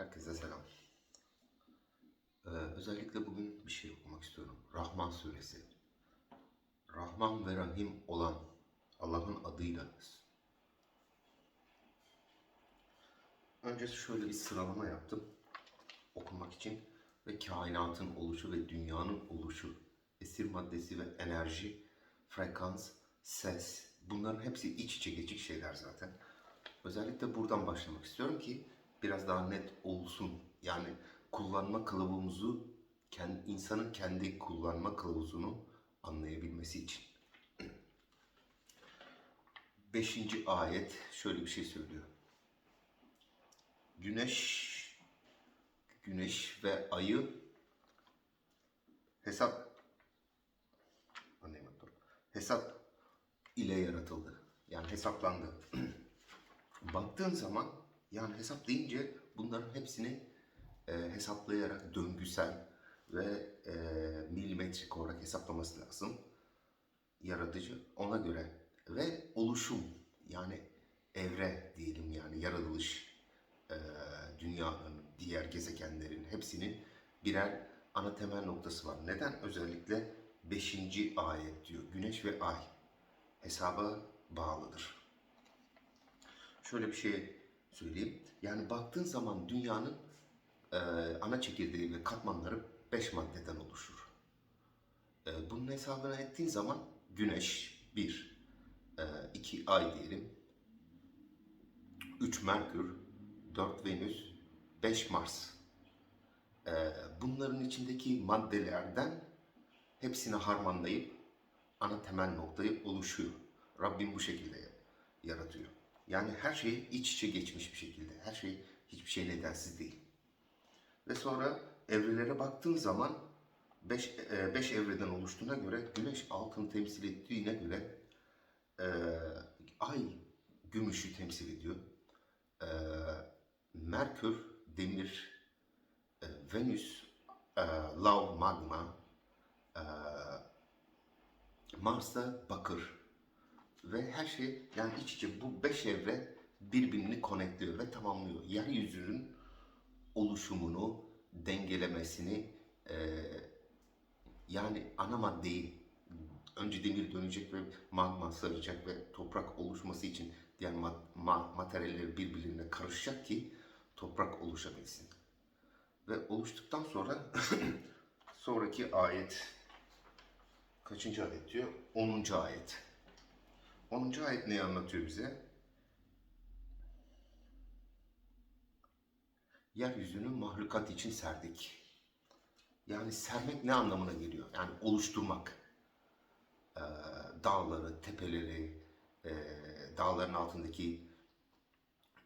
Herkese selam. Özellikle bugün bir şey okumak istiyorum. Rahman suresi. Rahman ve Rahim olan Allah'ın adıyla. Önce şöyle bir sıralama yaptım okumak için ve kainatın oluşu ve dünyanın oluşu, esir maddesi ve enerji, frekans, ses, bunların hepsi iç içe geçik şeyler zaten. Özellikle buradan başlamak istiyorum ki biraz daha net olsun. Yani kullanma kılavuzumuzu, insanın kendi kullanma kılavuzunu anlayabilmesi için. 5. ayet şöyle bir şey söylüyor. Güneş ve ayı hesap hesap ile yaratıldı. Yani hesaplandı. Baktığın zaman yani hesap deyince bunların hepsini hesaplayarak döngüsel ve milimetrik olarak hesaplaması lazım. Yaratıcı ona göre ve oluşum yani evre diyelim yani yaratılış dünyanın, diğer gezegenlerin hepsinin birer ana temel noktası var. Neden? Özellikle 5. ayet diyor. Güneş ve ay hesaba bağlıdır. Şöyle bir şey söyleyeyim. Yani baktığın zaman dünyanın ana çekirdeği ve katmanları 5 maddeden oluşur. Bunun hesabını ettiğin zaman Güneş 1, 2 Ay diyelim, 3 Merkür, 4 Venüs, 5 Mars. Bunların içindeki maddelerden hepsini harmanlayıp ana temel noktayı oluşuyor. Rabbim bu şekilde yaratıyor. Yani her şey iç içe geçmiş bir şekilde. Her şey, hiçbir şey nedensiz değil. Ve sonra evrelere baktığın zaman 5 evreden oluştuğuna göre Güneş altını temsil ettiğine göre Ay gümüşü temsil ediyor. E, Merkür demir, Venüs lav magma, e, Mars da bakır ve her şey yani iç içe bu 5 evre birbirini konektliyor ve tamamlıyor. Yeryüzünün oluşumunu, dengelemesini, yani ana maddeyi önce demir dönecek ve magma saracak ve toprak oluşması için diğer materyalleri birbirine karışacak ki toprak oluşabilsin. Ve oluştuktan sonra sonraki ayet kaçıncı ayet diyor? 10. ayet. 10. ayet neyi anlatıyor bize? Yeryüzünü mahlukat için serdik. Yani sermek ne anlamına geliyor? Yani oluşturmak. Dağları, tepeleri, dağların altındaki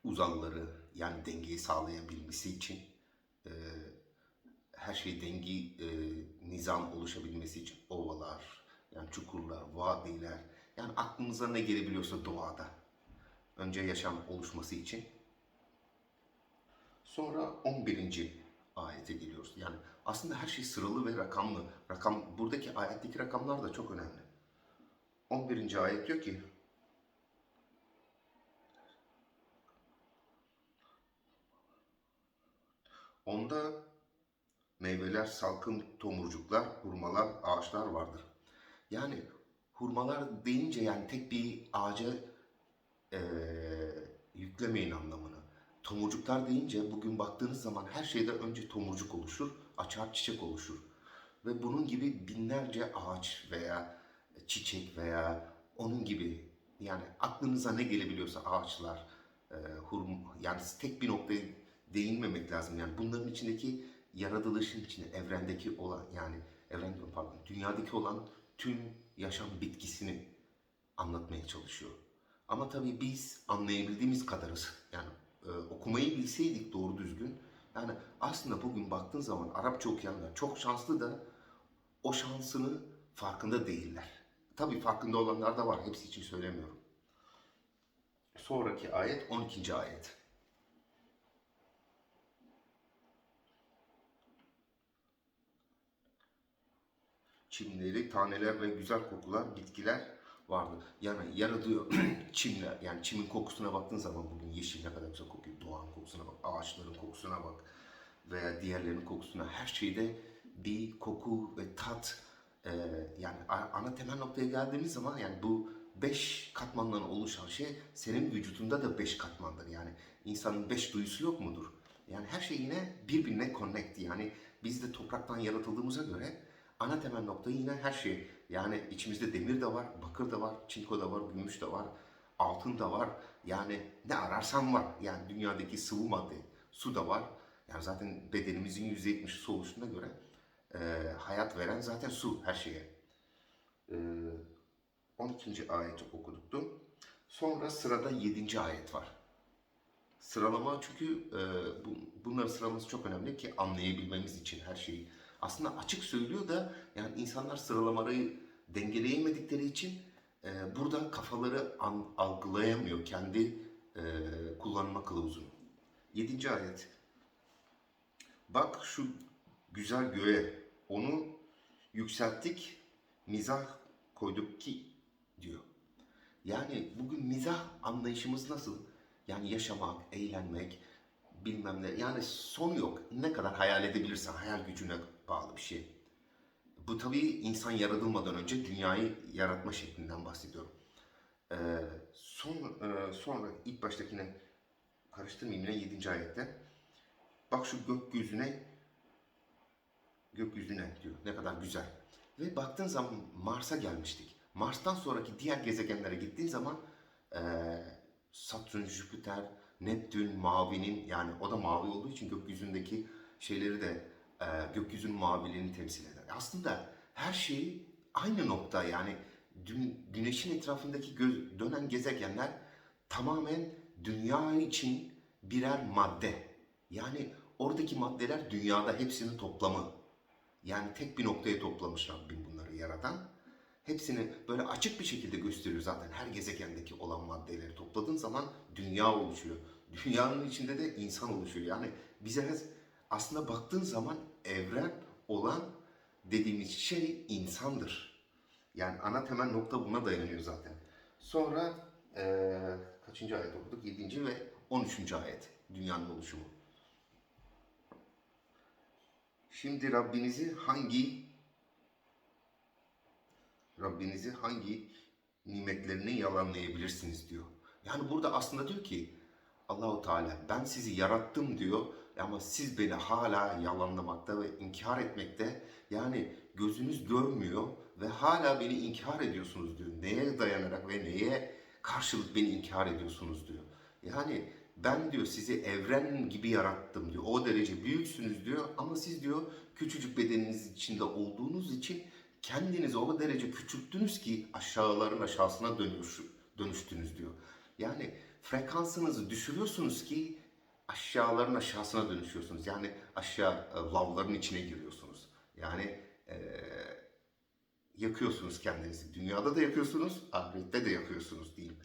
uzalları yani dengeyi sağlayabilmesi için her şey nizam oluşabilmesi için ovalar, yani çukurlar, vadiler yani aklınıza ne gelebiliyorsa doğada önce yaşam oluşması için. Sonra 11. ayete geliyoruz. Yani aslında her şey sıralı ve rakamlı. Buradaki ayetteki rakamlar da çok önemli. 11. ayet diyor ki onda meyveler, salkım tomurcuklar, hurmalar, ağaçlar vardır. Yani hurmalar deyince yani tek bir ağaca yüklemeyin anlamını. Tomurcuklar deyince bugün baktığınız zaman her şeyde önce tomurcuk oluşur, açar çiçek oluşur. Ve bunun gibi binlerce ağaç veya çiçek veya onun gibi yani aklınıza ne gelebiliyorsa ağaçlar, yani tek bir noktaya değinmemek lazım. Yani bunların içindeki yaratılışın içinde evrendeki olan yani dünyadaki olan tüm yaşam bitkisini anlatmaya çalışıyor. Ama tabii biz anlayabildiğimiz kadarız. Yani okumayı bilseydik doğru düzgün. Yani aslında bugün baktığın zaman Arapça okuyanlar çok şanslı da o şansını farkında değiller. Tabii farkında olanlar da var. Hepsi için söylemiyorum. Sonraki ayet 12. ayet. Çimleri, taneler ve güzel kokular, bitkiler vardı. Yani yaratıyor çimler. Yani çimin kokusuna baktığın zaman bugün yeşil ne kadar güzel kokuyor. Doğan kokusu. kokusuna bak, ağaçların kokusuna bak veya diğerlerinin kokusuna, her şeyde bir koku ve tat, e, yani ana temel noktaya geldiğimiz zaman yani bu 5 katmandan oluşan şey senin vücudunda da 5 katmandır. Yani insanın 5 duyusu yok mudur? Yani her şey yine birbirine connect. Yani biz de topraktan yaratıldığımıza göre ana temel nokta yine her şey. Yani içimizde demir de var, bakır da var, çinko da var, gümüş de var, altın da var. Yani ne ararsan var. Yani dünyadaki sıvı madde, su da var. Yani zaten bedenimizin %70'i su oluşuna göre hayat veren zaten su her şeye. E, 12. ayeti okuduktu. Sonra sırada 7. ayet var. Sıralama çünkü bunların sıralaması çok önemli ki anlayabilmemiz için her şeyi. Aslında açık söylüyor da yani insanlar sıralamaları dengeleyemedikleri için burada kafaları algılayamıyor kendi kullanma kılavuzunu. 7. ayet. Bak şu güzel göğe, onu yükselttik, mizah koyduk ki diyor. Yani bugün mizah anlayışımız nasıl? Yani yaşamak, eğlenmek, bilmem ne. Yani son yok. Ne kadar hayal edebilirsen, hayal gücüne bağlı bir şey. Bu tabii insan yaratılmadan önce dünyayı yaratma şeklinden bahsediyorum. Ee, sonra ilk baştakine karıştırmayayım yine 7. ayette. Bak şu gökyüzüne diyor. Ne kadar güzel. Ve baktığın zaman Mars'a gelmiştik. Mars'tan sonraki diğer gezegenlere gittiğin zaman Satürn, Jüpiter, Neptün, mavinin yani o da mavi olduğu için gökyüzündeki şeyleri de gökyüzünün maviliğini temsil eder. Aslında her şey aynı nokta yani Güneşin etrafındaki dönen gezegenler tamamen dünya için birer madde. Yani oradaki maddeler dünyada hepsinin toplamı. Yani tek bir noktaya toplamış Rabbim bunları yaratan. Hepsini böyle açık bir şekilde gösteriyor zaten. Her gezegendeki olan maddeleri topladığın zaman dünya oluşuyor. Dünyanın içinde de insan oluşuyor. Yani bize aslında baktığın zaman evren olan dediğimiz şey insandır. Yani ana temel nokta buna dayanıyor zaten. Sonra kaçıncı ayet okuduk? 7. ve 13. ayet. Dünyanın oluşumu. Şimdi Rabbinizi hangi nimetlerini yalanlayabilirsiniz diyor. Yani burada aslında diyor ki Allahu Teala ben sizi yarattım diyor ama siz beni hala yalanlamakta ve inkar etmekte yani gözünüz görmüyor ve hala beni inkar ediyorsunuz diyor. Neye dayanarak ve neye karşılık beni inkar ediyorsunuz diyor. Yani ben diyor sizi evren gibi yarattım diyor. O derece büyüksünüz diyor ama siz diyor küçücük bedeniniz içinde olduğunuz için kendinizi o derece küçülttünüz ki aşağıların aşağısına dönüştünüz diyor. Yani frekansınızı düşürüyorsunuz ki aşağıların aşağısına dönüşüyorsunuz. Yani aşağı lavların içine giriyorsunuz. Yani yakıyorsunuz kendinizi. Dünyada da yakıyorsunuz, ahirette de yakıyorsunuz diyeyim.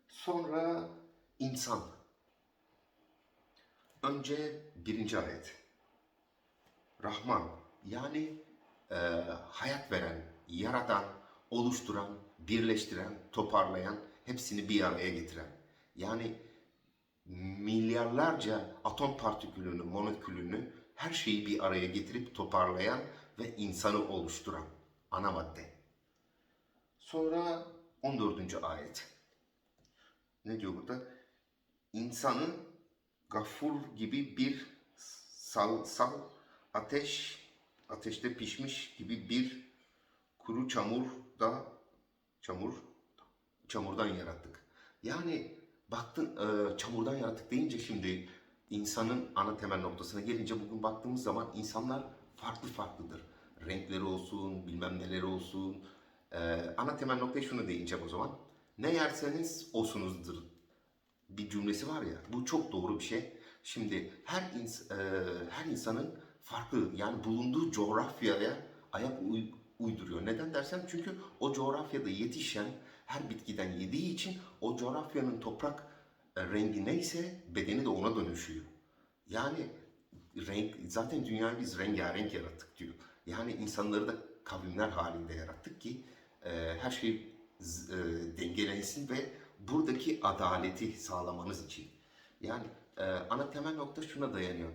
Sonra insan. Önce 1. ayet. Rahman yani e, hayat veren, yaratan, oluşturan, birleştiren, toparlayan, hepsini bir araya getiren. Yani milyarlarca atom partikülünü, molekülünü her şeyi bir araya getirip toparlayan ve insanı oluşturan ana madde. Sonra 14. ayet. Ne diyor burada? İnsanı gafur gibi bir sal ateşte pişmiş gibi bir kuru çamur çamurdan yarattık. Yani baktın çamurdan yarattık deyince şimdi insanın ana temel noktasına gelince bugün baktığımız zaman insanlar farklı farklıdır. Renkleri olsun, bilmem neleri olsun. Ana temel noktaya şunu değineceğim o zaman. Ne yerseniz osunuzdur bir cümlesi var ya. Bu çok doğru bir şey. Şimdi her insanın farklı yani bulunduğu coğrafyaya uyduruyor. Neden dersen çünkü o coğrafyada yetişen her bitkiden yediği için o coğrafyanın toprak rengi neyse bedeni de ona dönüşüyor. Yani zaten dünyayı biz rengarenk yarattık diyor. Yani insanları da kavimler halinde yarattık ki her şey dengelensin ve buradaki adaleti sağlamanız için. Yani ana temel nokta şuna dayanıyor.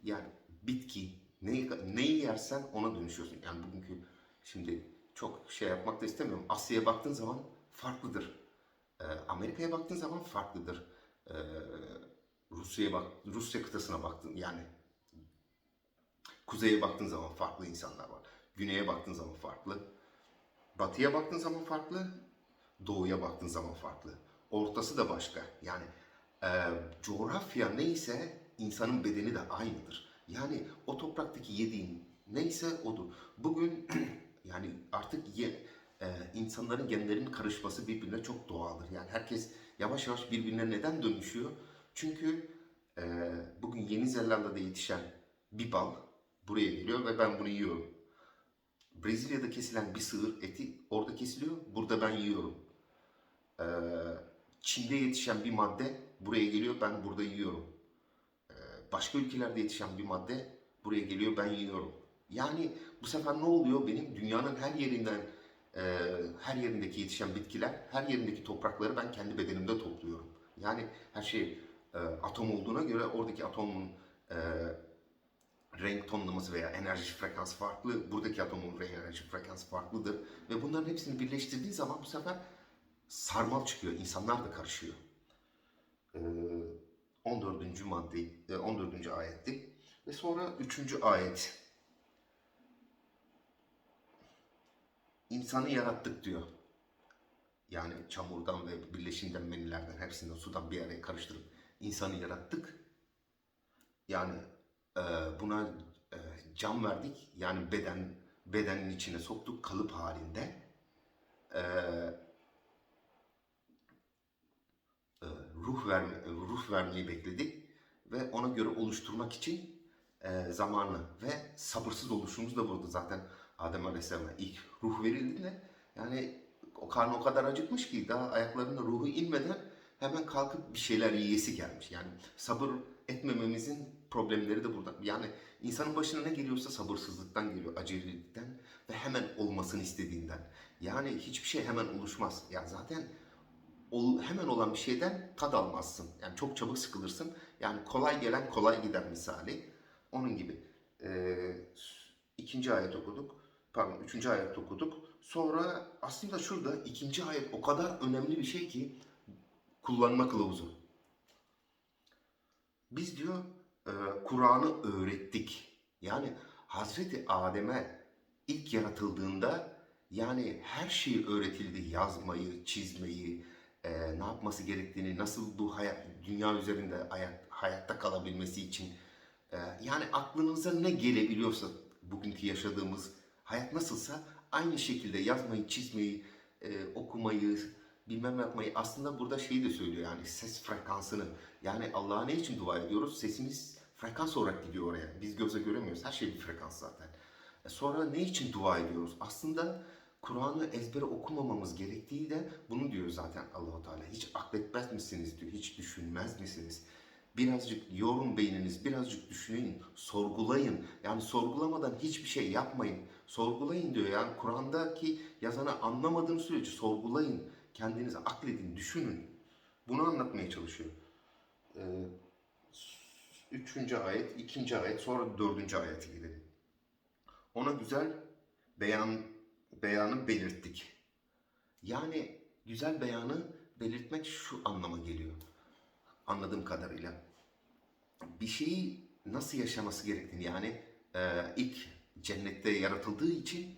Yani bitki, neyi yersen ona dönüşüyorsun. Yani bugünkü, şimdi çok şey yapmak da istemiyorum. Asya'ya baktığın zaman farklıdır. Amerika'ya baktığın zaman farklıdır. Ee, Rusya kıtasına baktın yani kuzeye baktığın zaman farklı insanlar var. Güneye baktığın zaman farklı. Batıya baktığın zaman farklı. Doğuya baktığın zaman farklı. Ortası da başka. Yani e, coğrafya neyse insanın bedeni de aynıdır. Yani o topraktaki yediğin neyse odur. Bugün yani artık insanların genlerinin karışması birbirine çok doğaldır. Yani herkes yavaş yavaş birbirine neden dönüşüyor? Çünkü e, bugün Yeni Zelanda'da yetişen bir bal buraya geliyor ve ben bunu yiyorum. Brezilya'da kesilen bir sığır eti orada kesiliyor, burada ben yiyorum. Ee, Çin'de yetişen bir madde buraya geliyor, ben burada yiyorum. Başka ülkelerde yetişen bir madde buraya geliyor, ben yiyorum. Yani bu sefer ne oluyor? Benim dünyanın her yerinden, her yerindeki yetişen bitkiler, her yerindeki toprakları ben kendi bedenimde topluyorum. Yani her şey atom olduğuna göre oradaki atomun e, renk tonlaması veya enerji frekansı farklı. Buradaki atomun enerji frekansı farklıdır. Ve bunların hepsini birleştirdiği zaman bu sefer sarmal çıkıyor. İnsanlar da karışıyor. Ee, 14. madde, 14. ayetti. Ve sonra 3. ayet. İnsanı yarattık diyor. Yani çamurdan ve birleşimden, menilerden, hepsinden, sudan bir araya karıştırıp insanı yarattık. Yani e, buna e, can verdik. Yani bedenin içine soktuk kalıp halinde. E, ruh vermeyi bekledik ve ona göre oluşturmak için zamanı ve sabırsız oluşumuz da burada zaten Adem Aleyhisselam'a ilk ruh verildiğinde yani o karnı o kadar acıkmış ki daha ayaklarına ruhu inmeden hemen kalkıp bir şeyler yiyesi gelmiş. Yani sabır etmememizin problemleri de burada. Yani insanın başına ne geliyorsa sabırsızlıktan geliyor, acelelikten ve hemen olmasını istediğinden. Yani hiçbir şey hemen oluşmaz. Ya zaten hemen olan bir şeyden tad almazsın. Yani çok çabuk sıkılırsın. Yani kolay gelen kolay gider misali. Onun gibi. İkinci ayet okuduk. Pardon, üçüncü ayet okuduk. Sonra aslında şurada ikinci ayet o kadar önemli bir şey ki kullanma kılavuzu. Biz diyor Kur'an'ı öğrettik. Yani Hazreti Adem'e ilk yaratıldığında yani her şey öğretildi. Yazmayı, çizmeyi, ne yapması gerektiğini, nasıl bu dünya üzerinde hayatta kalabilmesi için. Yani aklınıza ne gelebiliyorsa bugünkü yaşadığımız hayat nasılsa aynı şekilde yazmayı, çizmeyi, okumayı, bilmem yapmayı aslında burada şeyi de söylüyor yani ses frekansını. Yani Allah'a ne için dua ediyoruz? Sesimiz frekans olarak gidiyor oraya. Biz göze göremiyoruz. Her şey bir frekans zaten. Sonra ne için dua ediyoruz? Aslında Kur'an'ı ezbere okumamamız gerektiği de bunu diyor zaten Allahu Teala. Hiç akletmez misiniz diyor. Hiç düşünmez misiniz? Birazcık yorun beyniniz, birazcık düşünün, sorgulayın. Yani sorgulamadan hiçbir şey yapmayın. Sorgulayın diyor. Yani Kur'an'daki yazanı anlamadığınız sürece sorgulayın. Kendinizi akledin, düşünün. Bunu anlatmaya çalışıyor. Ee, Üçüncü ayet, ikinci ayet, sonra dördüncü ayete gidelim. Ona güzel beyanı belirttik. Yani güzel beyanı belirtmek şu anlama geliyor. Anladığım kadarıyla. Bir şeyi nasıl yaşaması gerektiğini yani ilk cennette yaratıldığı için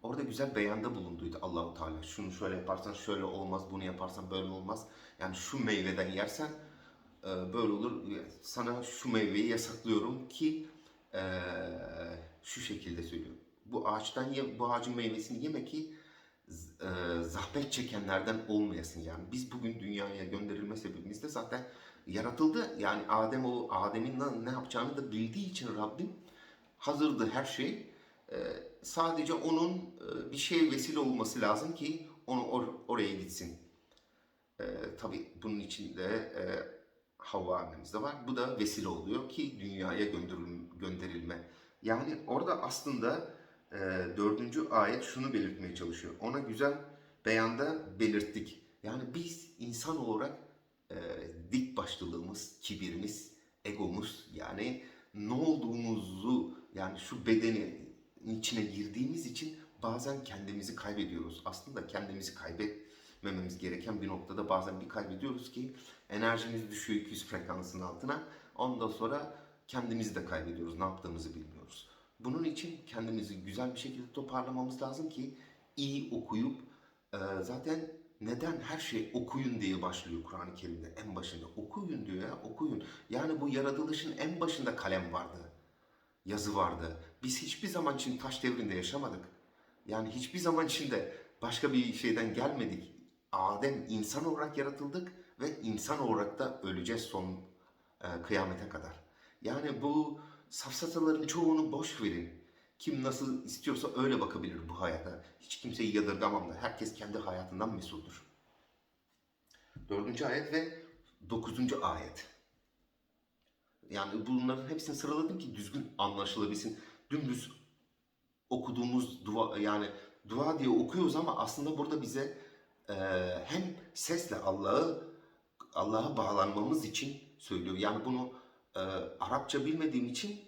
orada güzel beyanda bulunduydu Allahu Teala. Şunu şöyle yaparsan şöyle olmaz, bunu yaparsan böyle olmaz. Yani şu meyveden yersen böyle olur. Sana şu meyveyi yasaklıyorum ki e, şu şekilde söylüyorum. Bu ağaçtan ye, bu ağacın meyvesini yeme ki zahmet çekenlerden olmayasın yani. Biz bugün dünyaya gönderilme sebebimiz de zaten yaratıldı. Yani Adem'in ne yapacağını da bildiği için Rabbim hazırdı her şey. Sadece onun bir şeye vesile olması lazım ki onu oraya gitsin. Tabii bunun içinde Havva annemiz de var. Bu da vesile oluyor ki dünyaya gönderilme. Yani orada aslında e, dördüncü ayet şunu belirtmeye çalışıyor. Ona güzel beyanda belirttik. Yani biz insan olarak e, dik başlılığımız, kibirimiz, Yani ne olduğumuzu, yani şu bedenin içine girdiğimiz için bazen kendimizi kaybediyoruz. Aslında kendimizi kaybetmememiz gereken bir noktada bazen bir kaybediyoruz ki enerjimiz düşüyor 200 frekansın altına. Ondan sonra kendimizi de kaybediyoruz. Ne yaptığımızı bilmiyoruz. Bunun için kendimizi güzel bir şekilde toparlamamız lazım ki iyi okuyup zaten neden her şey okuyun diye başlıyor Kur'an-ı Kerim'de en başında. Okuyun diyor ya, okuyun. Yani bu yaratılışın en başında kalem vardı, yazı vardı. Biz hiçbir zaman için taş devrinde yaşamadık. Yani hiçbir zaman içinde başka bir şeyden gelmedik. Adem insan olarak yaratıldık ve insan olarak da öleceğiz son kıyamete kadar. Yani bu safsataların çoğunu boş verin. Kim nasıl istiyorsa öyle bakabilir bu hayata. Hiç kimseyi yadırgamam da. Herkes kendi hayatından mesuldur. 4. ayet ve 9. ayet. Yani bunların hepsini sıraladım ki düzgün anlaşılabilsin. Dümdüz okuduğumuz dua, yani dua diye okuyoruz ama aslında burada bize hem sesle Allah'a bağlanmamız için söylüyor. Yani bunu Arapça bilmediğim için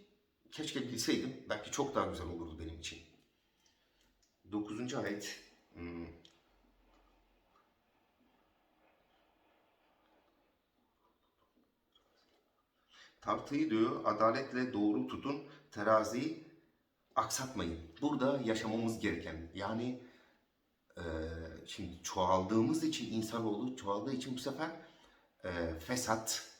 keşke bilseydim. Belki çok daha güzel olurdu benim için. 9. ayet. Tartıyı diyor adaletle doğru tutun, teraziyi aksatmayın. Burada yaşamamız gereken, yani şimdi çoğaldığımız için, insanoğlu çoğaldığı için bu sefer fesat,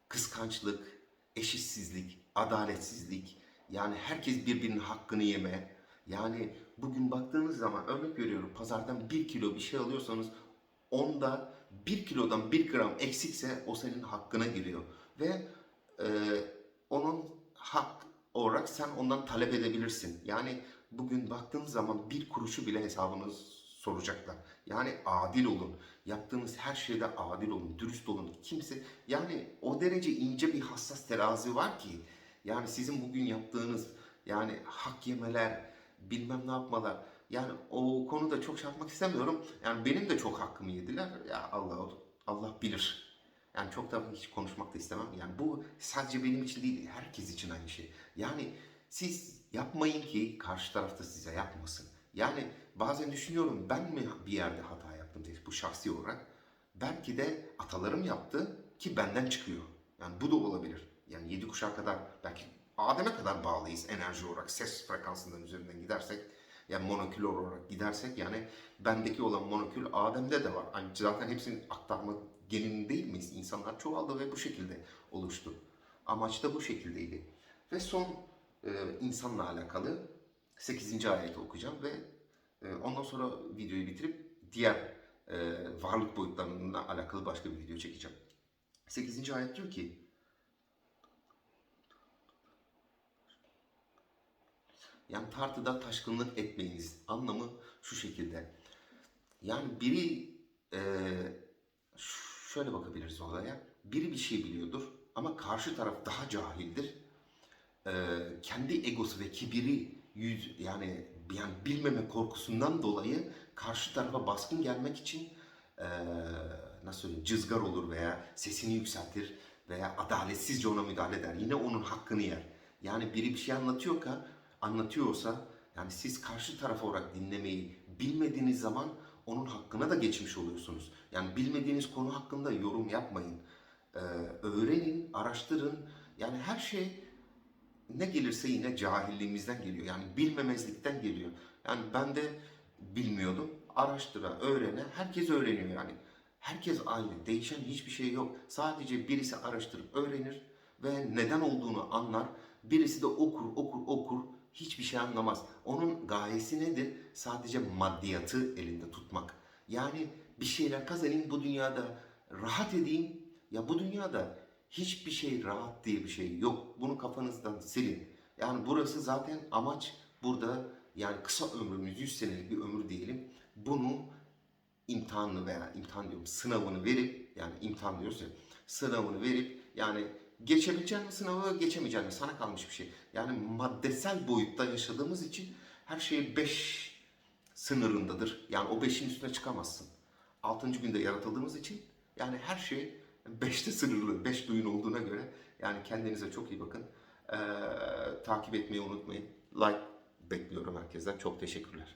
kıskançlık, eşitsizlik, adaletsizlik, yani herkes birbirinin hakkını yeme. Yani bugün baktığınız zaman örnek veriyorum, pazardan 1 kilo bir şey alıyorsanız onda 1 kilodan 1 gram eksikse o senin hakkına giriyor. Ve e, onun hak olarak sen ondan talep edebilirsin. Yani bugün baktığınız zaman bir kuruşu bile hesabını soracaklar. Yani adil olun. Yaptığınız her şeyde adil olun, dürüst olun. Kimse, yani o derece ince bir hassas terazi var ki, yani sizin bugün yaptığınız, yani hak yemeler, bilmem ne yapmalar, yani o konuda çok şey yapmak istemiyorum. Yani benim de çok hakkımı yediler. Ya Allah bilir. Yani çok da hiç konuşmak da istemem. Yani bu sadece benim için değil, herkes için aynı şey. Yani siz yapmayın ki karşı tarafta size yapmasın. Yani bazen düşünüyorum, ben mi bir yerde hata yaptım diye, bu şahsi olarak. Belki de atalarım yaptı ki benden çıkıyor. Yani bu da olabilir. Yani 7 kuşağa kadar, belki Adem'e kadar bağlıyız enerji olarak. Ses frekansından üzerinden gidersek, yani monokül olarak gidersek, yani bendeki olan monokül Adem'de de var. Hani zaten hepsinin aktarma geninin değil miyiz? İnsanlar çoğaldı ve bu şekilde oluştu. Amaç da bu şekildeydi. Ve son insanla alakalı 8. ayeti okuyacağım ve ondan sonra videoyu bitirip diğer varlık boyutlarına alakalı başka bir video çekeceğim. 8. ayet diyor ki, yani tartıda taşkınlık etmeyiniz anlamı şu şekilde. Yani biri şöyle bakabiliriz olaya. Biri bir şey biliyordur ama karşı taraf daha cahildir. Kendi egosu ve kibiri yani bilmeme korkusundan dolayı karşı tarafa baskın gelmek için eee, nasıl söyleyeyim, cızgar olur veya sesini yükseltir veya adaletsizce ona müdahale eder. Yine onun hakkını yer. Yani biri bir şey anlatıyorsa, yani siz karşı taraf olarak dinlemeyi bilmediğiniz zaman onun hakkına da geçmiş oluyorsunuz. Yani bilmediğiniz konu hakkında yorum yapmayın. Ee, Öğrenin, araştırın. Yani her şey ne gelirse yine cahilliğimizden geliyor. Yani bilmemezlikten geliyor. Yani ben de bilmiyordum. Araştıra, öğrene, herkes öğreniyor yani. Herkes aynı. Değişen hiçbir şey yok. Sadece birisi araştırıp öğrenir ve neden olduğunu anlar. Birisi de okur. Hiçbir şey anlamaz. Onun gayesi nedir? Sadece maddiyatı elinde tutmak. Yani bir şeyler kazanayım bu dünyada, rahat edeyim. Ya bu dünyada hiçbir şey rahat diye bir şey yok. Bunu kafanızdan silin. Yani burası zaten amaç burada, yani kısa ömrümüz 100 senelik bir ömür diyelim. Bunu imtihanını veya imtihan diyorum sınavını verip, yani imtihan diyoruz ya, sınavını verip, yani geçebilecek mi sınavı, geçemeyecek mi, sana kalmış bir şey. Yani maddesel boyutta yaşadığımız için her şey 5 sınırındadır. Yani o 5'in üstüne çıkamazsın. 6. günde yaratıldığımız için yani her şey 5'te sınırlı. 5 duyun olduğuna göre Yani kendinize çok iyi bakın. Takip etmeyi unutmayın. Like bekliyorum herkesten. Çok teşekkürler.